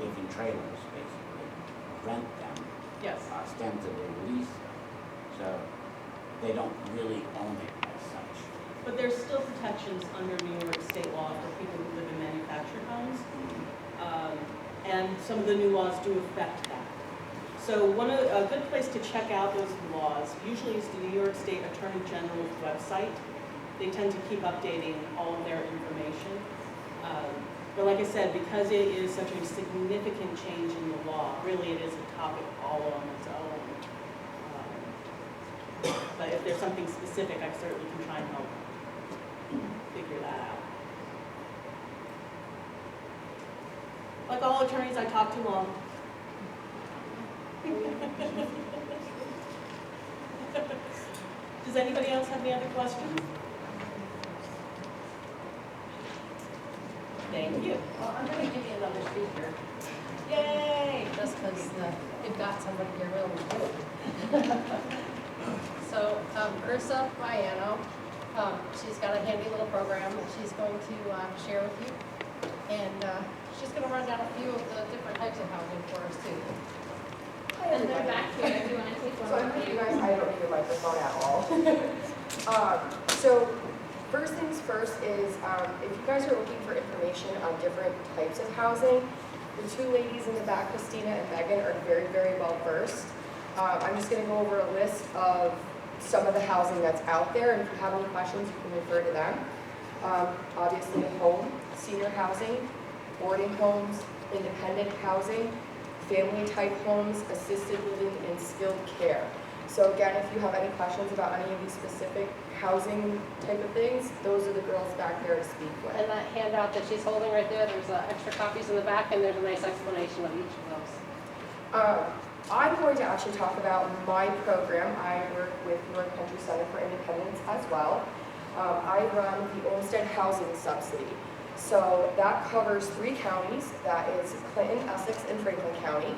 live in trailers, basically, rent them,
Yes.
ostensibly lease them, so they don't really own it as such.
But there's still protections under New York state law for people who live in manufactured homes. And some of the new laws do affect that. So a good place to check out those laws usually is the New York State Attorney General's website. They tend to keep updating all of their information. But like I said, because it is such a significant change in the law, really it is a topic all on its own. But if there's something specific, I certainly can try and help. Like all attorneys, I talk too long. Does anybody else have any other questions? Thank you.
Well, I'm gonna give you another speaker,
Yay!
just because you've got somebody here really good. So, Ursa Maiano, she's got a handy little program that she's going to share with you. And she's gonna run down a few of the different types of housing for us too.
And they're back here, if you want to take
So
one
I'm
with
with you
you.
guys, I don't need a microphone at all. So first things first is, if you guys are looking for information on different types of housing, the two ladies in the back, Christina and Megan, are very, very well versed. I'm just gonna go over a list of some of the housing that's out there, and if you have any questions, you can refer to them. Obviously, home, senior housing, boarding homes, independent housing, family-type homes, assisted living, and skilled care. So again, if you have any questions about any of these specific housing type of things, those are the girls back there to speak with.
And that handout that she's holding right there, there's extra copies in the back, and there's a nice explanation of each of those.
I'm going to actually talk about my program. I work with North Country Center for Independence as well. I run the Olmsted Housing Subsidy. So that covers 3 counties. That is Clinton, Essex, and Franklin County.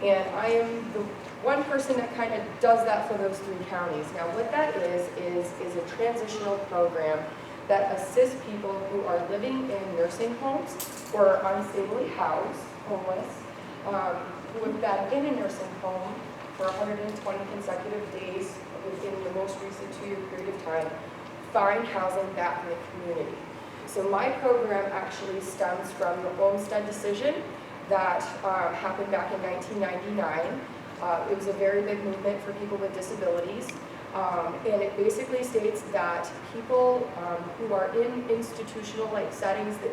And I am the one person that kind of does that for those 3 counties. Now what that is a transitional program that assists people who are living in nursing homes or are unstably housed, homeless, who have been in a nursing home for 120 consecutive days within the most recent 2-year period of time, find housing back in the community. So my program actually stems from the Olmsted decision that happened back in 1999. It was a very big movement for people with disabilities. And it basically states that people who are in institutional-like settings that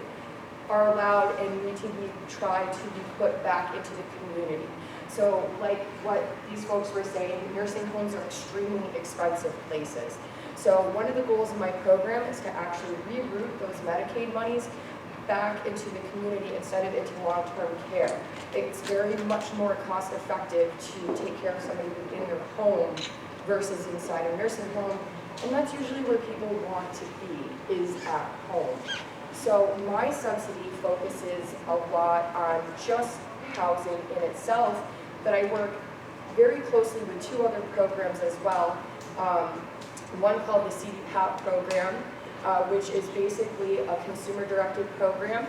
are allowed and need to be tried to be put back into the community. So like what these folks were saying, nursing homes are extremely expensive places. So one of the goals of my program is to actually reroute those Medicaid monies back into the community instead of into long-term care. It's very much more cost-effective to take care of somebody in their home versus inside a nursing home, and that's usually where people want to be, is at home. So my subsidy focuses a lot on just housing in itself, but I work very closely with 2 other programs as well. One called the CDPAP program, which is basically a consumer-directed program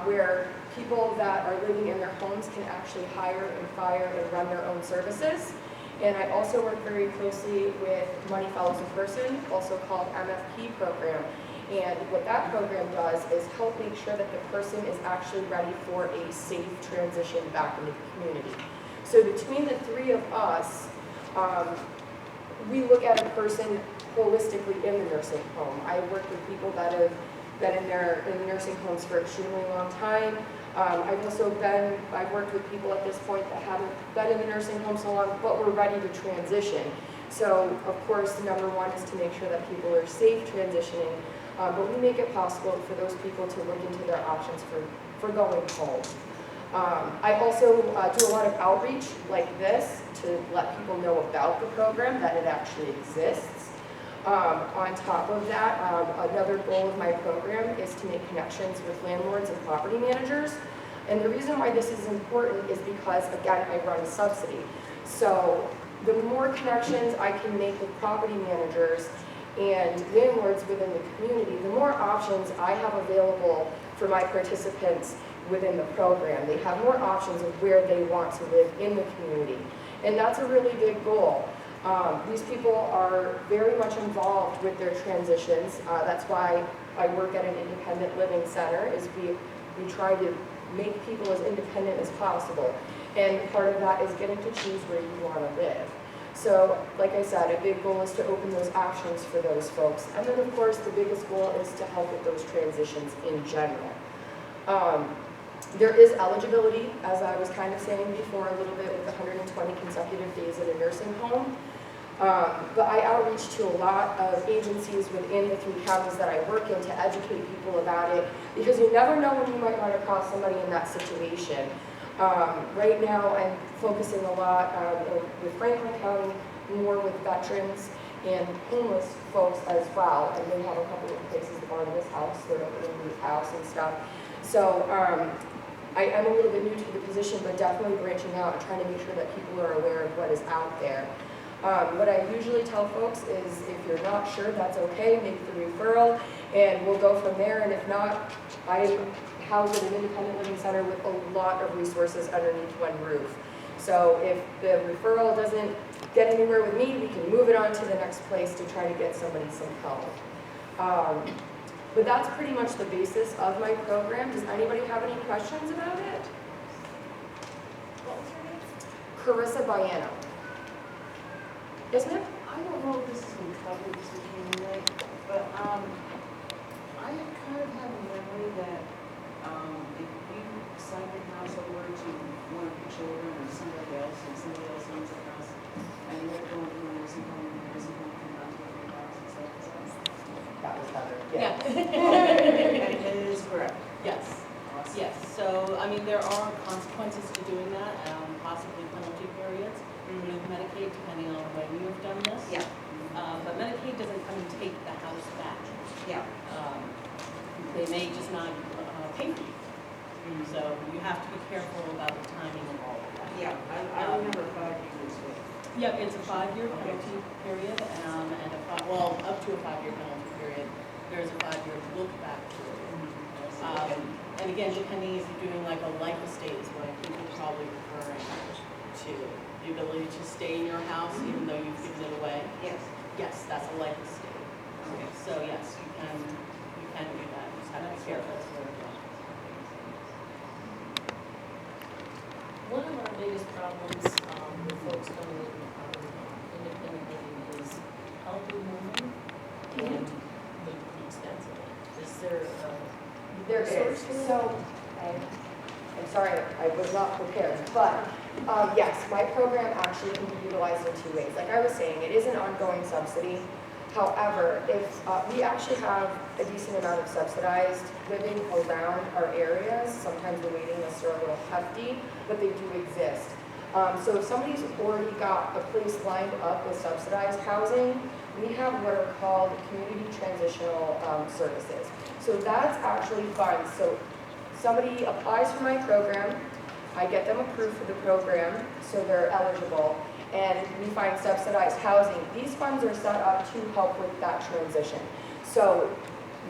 where people that are living in their homes can actually hire and fire and run their own services. And I also work very closely with Money Follows a Person, also called MFP program. And what that program does is help make sure that the person is actually ready for a safe transition back into the community. So between the 3 of us, we look at a person holistically in the nursing home. I work with people that have been in nursing homes for an extremely long time. I've worked with people at this point that haven't been in the nursing home so long, but we're ready to transition. So, of course, number 1 is to make sure that people are safe transitioning, but we make it possible for those people to look into their options for going home. I also do a lot of outreach like this to let people know about the program, that it actually exists. On top of that, another goal of my program is to make connections with landlords and property managers. And the reason why this is important is because, again, I run a subsidy. So the more connections I can make with property managers and landlords within the community, the more options I have available for my participants within the program. They have more options of where they want to live in the community. And that's a really big goal. These people are very much involved with their transitions. That's why I work at an independent living center, is we try to make people as independent as possible. And part of that is getting to choose where you want to live. So, like I said, a big goal is to open those options for those folks. And then, of course, the biggest goal is to help with those transitions in general. There is eligibility, as I was kind of saying before a little bit, with 120 consecutive days at a nursing home. But I outreach to a lot of agencies within the 3 counties that I work in to educate people about it, because you never know when you might run across somebody in that situation. Right now, I'm focusing a lot with Franklin County, more with veterans and homeless folks as well. And they have a couple of places, the Barnabas House, their opening Ruth House and stuff. So I am a little bit new to the position, but definitely branching out and trying to make sure that people are aware of what is out there. What I usually tell folks is if you're not sure, that's okay, make the referral, and we'll go from there. And if not, I house at an independent living center with a lot of resources underneath one roof. So if the referral doesn't get anywhere with me, we can move it on to the next place to try to get somebody some help. But that's pretty much the basis of my program. Does anybody have any questions about it?
What was your name?
Carissa Baiano. Yes, ma'am?
I don't know if this has been covered this weekend yet, but I kind of have a memory that if you sign your house over to one of your children or somebody else, and somebody else owns the house, and they're going to a nursing home come down to your house and stuff.
That was Heather.
Yeah. And it is correct. Yes.
Awesome.
Yes, so, I mean, there are consequences to doing that, possibly penalty periods with Medicaid, depending on when you have done this.
Yeah.
But Medicaid doesn't come and take the house back.
Yeah.
They may just not pay for you. So you have to be careful about the timing of all of that.
Yeah, I remember 5 years.
Yep, it's a 5-year penalty period, and up to a 5-year penalty period. There's a 5-year look-back period. And again, depending if you're doing like a life estate is what I think you're probably referring to. The ability to stay in your house even though you've given it away.
Yes.
Yes, that's a life estate.
Okay.
So yes, you can do that. You just have to be careful.
One of our biggest problems with folks coming in independent living is healthy moving and the expense of it. Is there
There is. So, I'm sorry, I was not prepared, but yes, my program actually can be utilized in 2 ways. Like I was saying, it is an ongoing subsidy. However, if we actually have a decent amount of subsidized living around our areas, sometimes the waiting lists are a little hefty, but they do exist. So if somebody's already got a place lined up with subsidized housing, we have what are called community transitional services. So that's actually funds. So somebody applies for my program, I get them approved for the program, so they're eligible, and we find subsidized housing. These funds are set up to help with that transition. So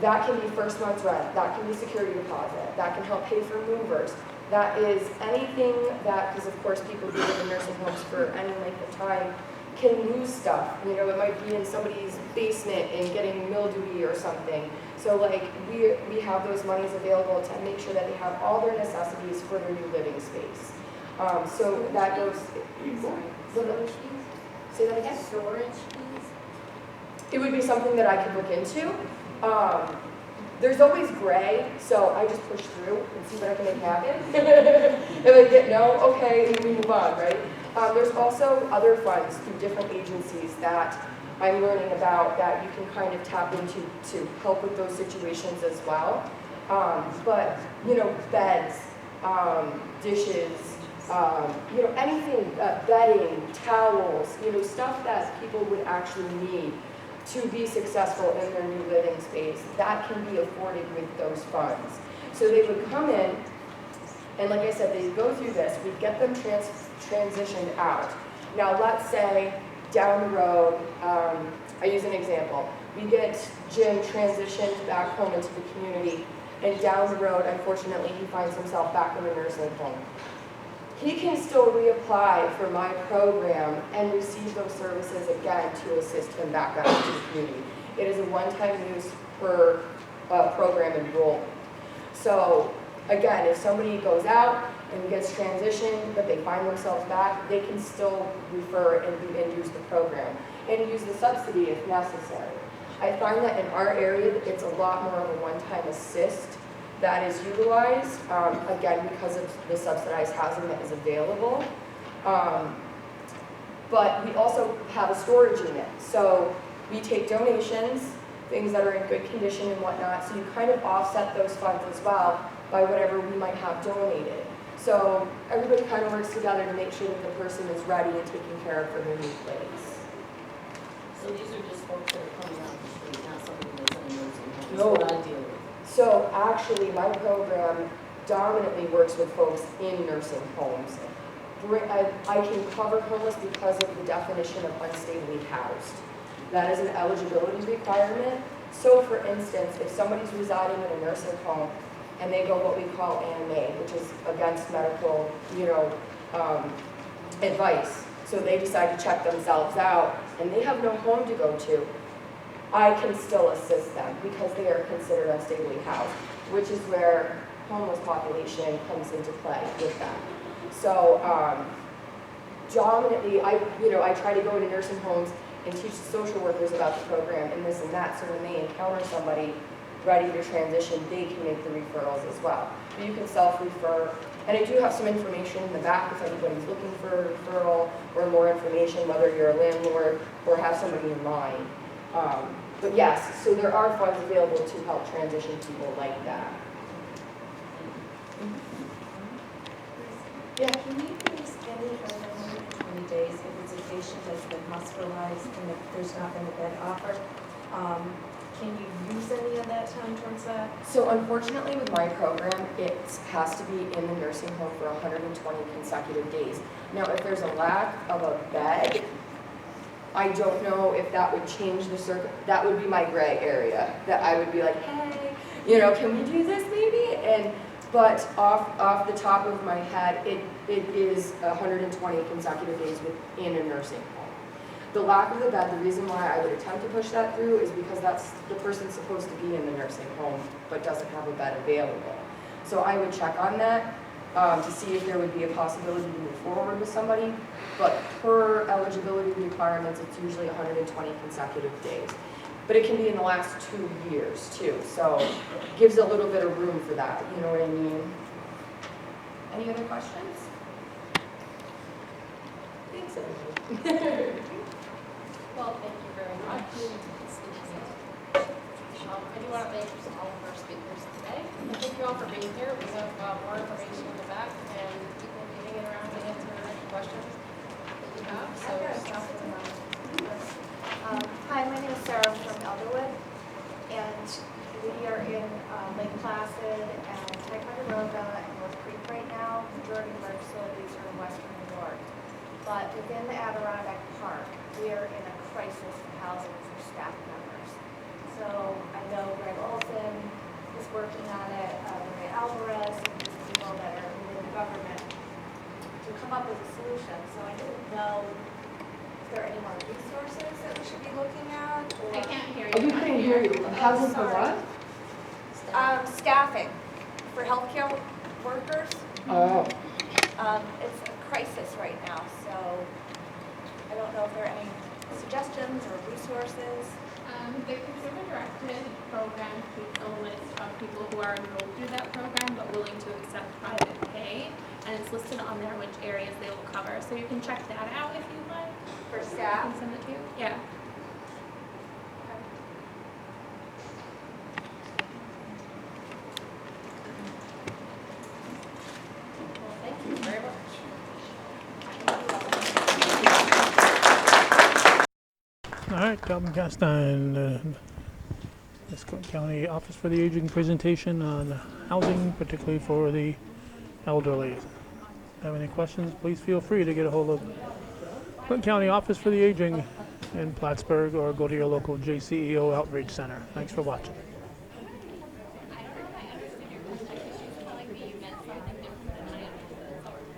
that can be first month's rent, that can be security deposit, that can help pay for movers. That is anything that, because of course people who live in nursing homes for any length of time can lose stuff. You know, it might be in somebody's basement and getting mildewy or something. So like we have those monies available to make sure that they have all their necessities for their new living space. So that goes.
storage fees?
Say that again.
Storage fees?
It would be something that I could look into. There's always gray, so I just push through and see what I can make happen. If I get no, okay, and then we move on, right? There's also other funds through different agencies that I'm learning about that you can kind of tap into to help with those situations as well. But, you know, beds, dishes, you know, anything, bedding, towels, you know, stuff that people would actually need to be successful in their new living space, that can be afforded with those funds. So they would come in, and like I said, they'd go through this, we'd get them transitioned out. Now let's say down the road, I use an example, we get Jim transitioned back home into the community, and down the road, unfortunately, he finds himself back in a nursing home. He can still reapply for my program and receive those services again to assist him back out into the community. It is a one-time use per program enrollment. So again, if somebody goes out and gets transitioned, but they find themselves back, they can still refer and use the program and use the subsidy if necessary. I find that in our area, it's a lot more of a one-time assist that is utilized, again, because of the subsidized housing that is available. But we also have a storage unit. So we take donations, things that are in good condition and whatnot, so you kind of offset those funds as well by whatever we might have donated. So everybody kind of works together to make sure that the person is ready and taken care of for their new place.
So these are just folks that are coming out the street, not somebody that's in a nursing home?
No.
That's what I deal with.
So actually, my program dominantly works with folks in nursing homes. I can cover homeless because of the definition of unstably housed. That is an eligibility requirement. So for instance, if somebody's residing in a nursing home and they go what we call AMA, which is against medical, advice, so they decide to check themselves out and they have no home to go to, I can still assist them because they are considered unstably housed, which is where homeless population comes into play with that. So dominantly, I try to go into nursing homes and teach the social workers about the program and this and that, so when they encounter somebody ready to transition, they can make the referrals as well. But you can self-refer, and I do have some information in the back if anybody's looking for a referral or more information, whether you're a landlord or have somebody in mind. But yes, so there are funds available to help transition people like that. Yeah.
Can you use any of the 20 days if it's a patient that's been hospitalized and if there's not been a bed offered? Can you use any of that time towards that?
So unfortunately with my program, it has to be in the nursing home for 120 consecutive days. Now, if there's a lack of a bed, I don't know if that would change the that would be my gray area, that I would be like, hey, can we do this maybe? But off the top of my head, it is 120 consecutive days within a nursing home. The lack of the bed, the reason why I would attempt to push that through is because that's the person's supposed to be in the nursing home but doesn't have a bed available. So I would check on that to see if there would be a possibility to move forward with somebody. But per eligibility requirements, it's usually 120 consecutive days. But it can be in the last 2 years too, so it gives a little bit of room for that, you know what I mean? Any other questions? Thanks, everybody.
Well, thank you very much. I do want to thank all of our speakers today. Thank you all for being here. We have more information in the back and people getting around to answer any questions that you have. So stop with them.
Hi, my name is Sarah from Elderwood, and we are in Lake Placid and Ticonderoga and North Creek right now. The majority of our facilities are in western New York. But within the Adirondack Park, we are in a crisis of housing for staff members. So I know Greg Olson is working on it, Maria Alvarez, and these people that are within the government to come up with a solution. So I didn't know if there are any more resources that we should be looking at. Or
I can't hear you.
Oh, we couldn't hear you. Housing for what?
Staffing for healthcare workers.
Oh.
It's a crisis right now, so I don't know if there are any suggestions or resources.
The consumer-directed program keeps a list of people who are enrolled through that program but willing to accept private pay, and it's listed on there which areas they will cover. So you can check that out if you'd like.
For staff?
I can send it to you. Yeah.
Well, thank you very much.
All right, Calvin Castine, Escort County Office for the Aging presentation on housing, particularly for the elderly. Have any questions, please feel free to get a hold of Clinton County Office for the Aging in Plattsburgh or go to your local JCEO Outreach Center. Thanks for watching.